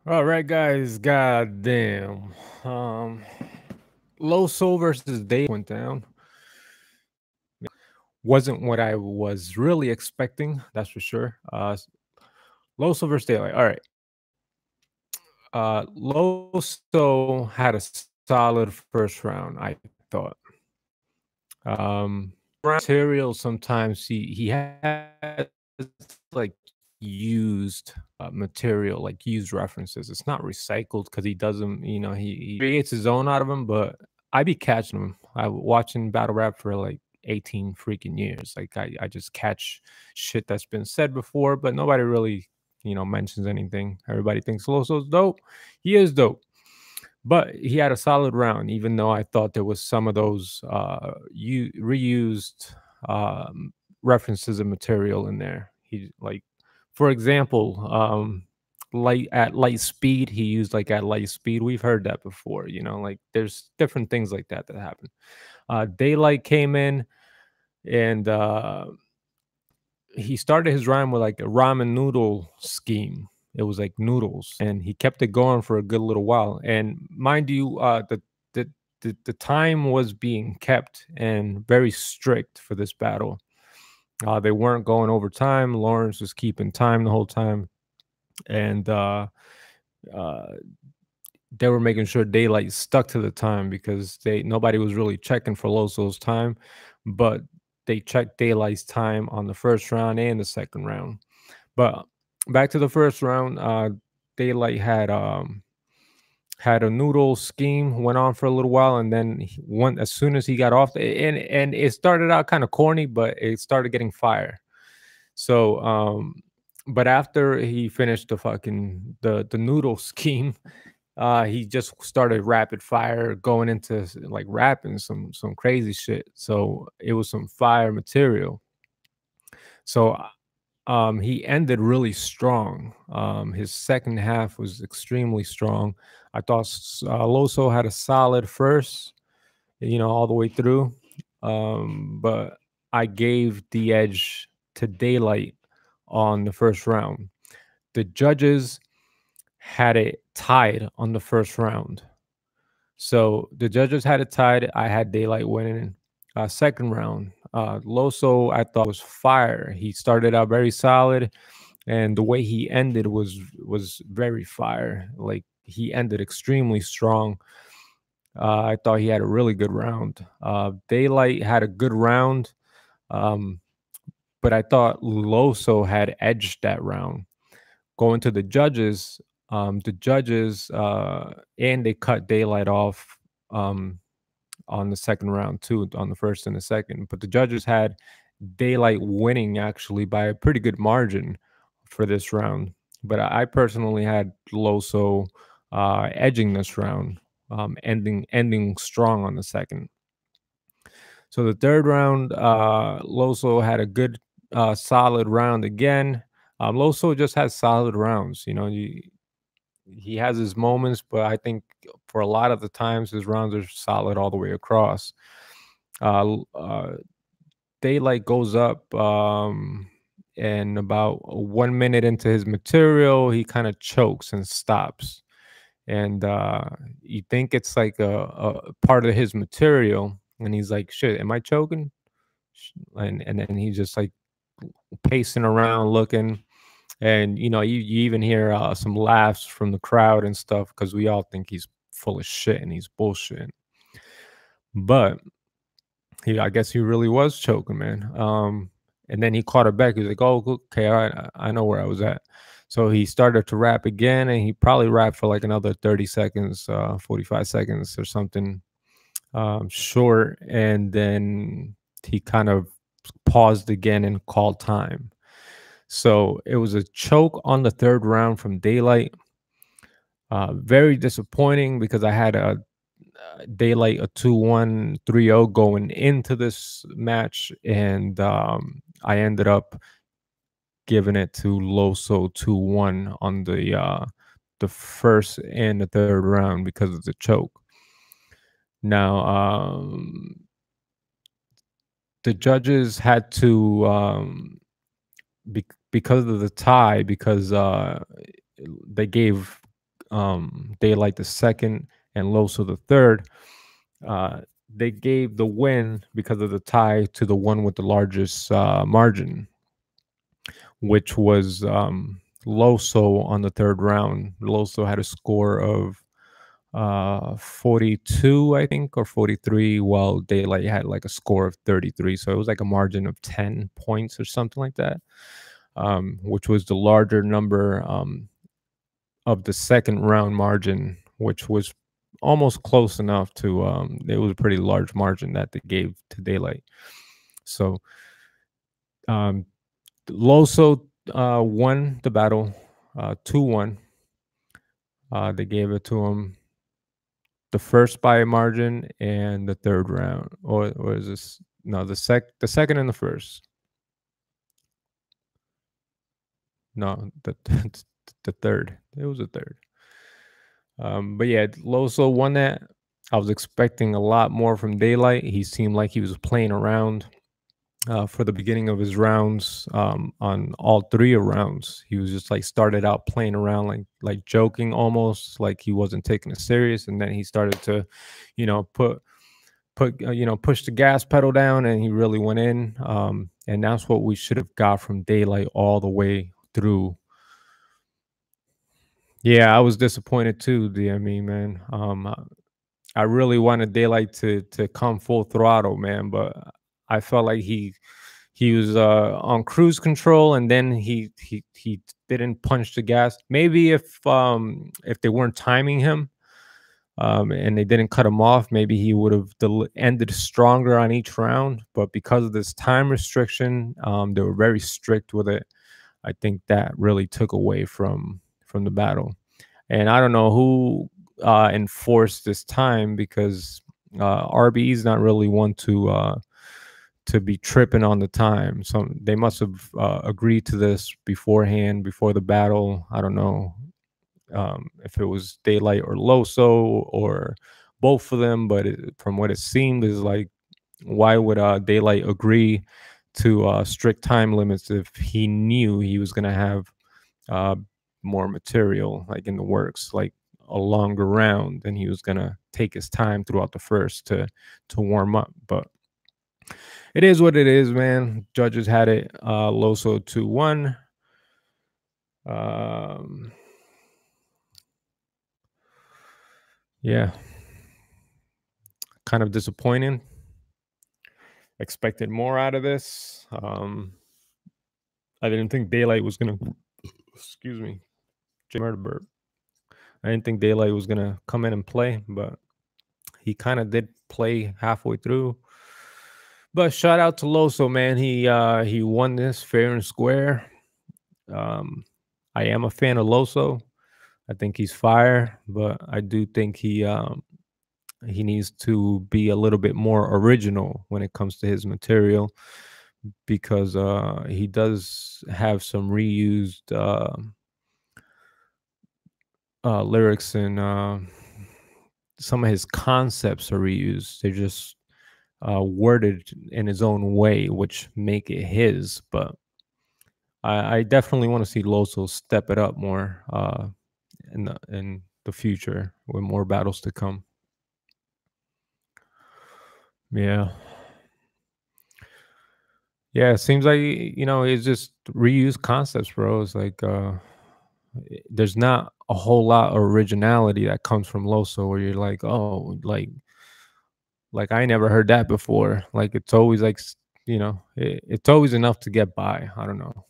All right, guys. Goddamn. Um, Loso versus Day went down. Wasn't what I was really expecting. That's for sure. Loso versus Daylyt. All right. Loso had a solid first round, I thought. Material sometimes he has like used material, like used references. It's not recycled because he doesn't, he creates his own out of them. But I be catching them. I watching battle rap for like 18 freaking years. Like I just catch shit that's been said before, but nobody really, mentions anything. Everybody thinks Loso's dope. He is dope. But he had a solid round, even though I thought there was some of those reused references and material in there. He like, for example, light speed. He used like at light speed. We've heard that before. Like there's different things like that that happen. Daylyt came in and he started his rhyme with like a ramen noodle scheme. It was like noodles, and he kept it going for a good little while. And mind you, the the time was being kept and very strict for this battle. They weren't going over time. Lawrence was keeping time the whole time, and uh, they were making sure Daylyt stuck to the time because they nobody was really checking for Loso's time, but they checked Daylight's time on the first round and the second round. But back to the first round, Daylyt had a noodle scheme, went on for a little while, and then one as soon as he got off, and it started out kind of corny, but it started getting fire. So, but after he finished the noodle scheme, he just started rapid fire going into like rapping some crazy shit. So it was some fire material. So he ended really strong. His second half was extremely strong. I thought Loso had a solid first, all the way through. But I gave the edge to Daylyt on the first round. The judges had it tied on the first round. So the judges had it tied. I had Daylyt winning. Second round, Loso I thought was fire. He started out very solid, and the way he ended was very fire. Like he ended extremely strong. I thought he had a really good round. Daylyt had a good round, um, but I thought Loso had edged that round. Going to the judges, and they cut Daylyt off. On the second round too, on the first and the second. But the judges had Daylyt winning actually by a pretty good margin for this round. But I personally had Loso edging this round, ending strong on the second. So the third round, Loso had a good, solid round again. Loso just has solid rounds. He has his moments, but I think for a lot of the times his rounds are solid all the way across. Daylyt goes up, and about 1 minute into his material, he kind of chokes and stops. And you think it's like a part of his material, and he's like, "Shit, am I choking?" And then he's just like pacing around, looking, and you even hear some laughs from the crowd and stuff because we all think he's full of shit and he's bullshit. But I guess he really was choking, man. And then he caught it back. He was like, "Oh, okay, all right, I know where I was at." So he started to rap again, and he probably rapped for like another 30 seconds, 45 seconds or something, short. And then he kind of paused again and called time. So it was a choke on the third round from Daylyt. Very disappointing because I had a Daylyt a 2-1, 3-0 going into this match, and I ended up giving it to Loso 2-1 on the first and the third round because of the choke. Now, the judges had to, because of the tie, because they gave Daylyt the second and Loso the third. Uh, they gave the win because of the tie to the one with the largest margin, which was Loso on the third round. Loso had a score of 42, I think, or 43, while Daylyt had like a score of 33. So it was like a margin of 10 points or something like that, which was the larger number of the second round margin, which was almost close enough to it was a pretty large margin that they gave to Daylyt. So um, Loso won the battle 2-1. They gave it to him the first by margin and the third round, or is this no the second and the first? No, the third. It was the third. But yeah, Loso won that. I was expecting a lot more from Daylyt. He seemed like he was playing around for the beginning of his rounds. On all three of rounds, he was just like started out playing around, like joking, almost like he wasn't taking it serious, and then he started to, you know, push the gas pedal down, and he really went in. And that's what we should have got from Daylyt all the way through. Yeah, I was disappointed too, DME man. I really wanted Daylyt to come full throttle, man, but I felt like he was on cruise control, and then he didn't punch the gas. Maybe if they weren't timing him, and they didn't cut him off, maybe he would have ended stronger on each round. But because of this time restriction, they were very strict with it. I think that really took away from the battle. And I don't know who enforced this time, because RBE is not really one to be tripping on the time. So they must have agreed to this beforehand, before the battle. I don't know if it was Daylyt or Loso or both of them, but from what it seemed is like, why would Daylyt agree to strict time limits if he knew he was going to have uh, more material like in the works, like a longer round, and he was going to take his time throughout the first to warm up. But it is what it is, man. Judges had it Loso 2-1. Yeah, kind of disappointing. Expected more out of this. I didn't think Daylyt was gonna. Excuse me, murder burp. I didn't think Daylyt was gonna come in and play, but he kind of did play halfway through. But shout out to Loso, man. He won this fair and square. I am a fan of Loso. I think he's fire, but I do think he needs to be a little bit more original when it comes to his material, because he does have some reused lyrics, and some of his concepts are reused. They're just worded in his own way, which make it his. But I definitely want to see Loso step it up more in the future with more battles to come. Yeah. Yeah, it seems like, it's just reused concepts, bro. It's like there's not a whole lot of originality that comes from Loso, where you're like, oh, like I never heard that before. Like it's always like, it's always enough to get by. I don't know.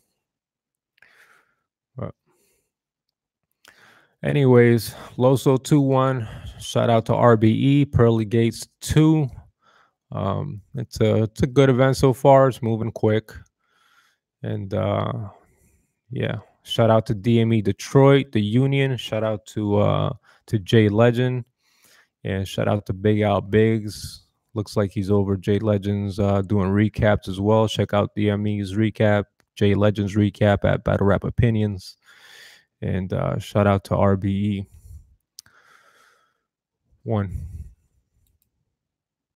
But anyways, Loso 2-1. Shout out to RBE, Pearly Gates2. It's a good event so far. It's moving quick. And yeah, shout out to DME Detroit, the Union. Shout out to Jay Legend, and shout out to Big Out Biggs. Looks like he's over Jay Legends doing recaps as well. Check out DME's recap, Jay Legends recap at Battle Rap Opinions, and shout out to RBE. 1.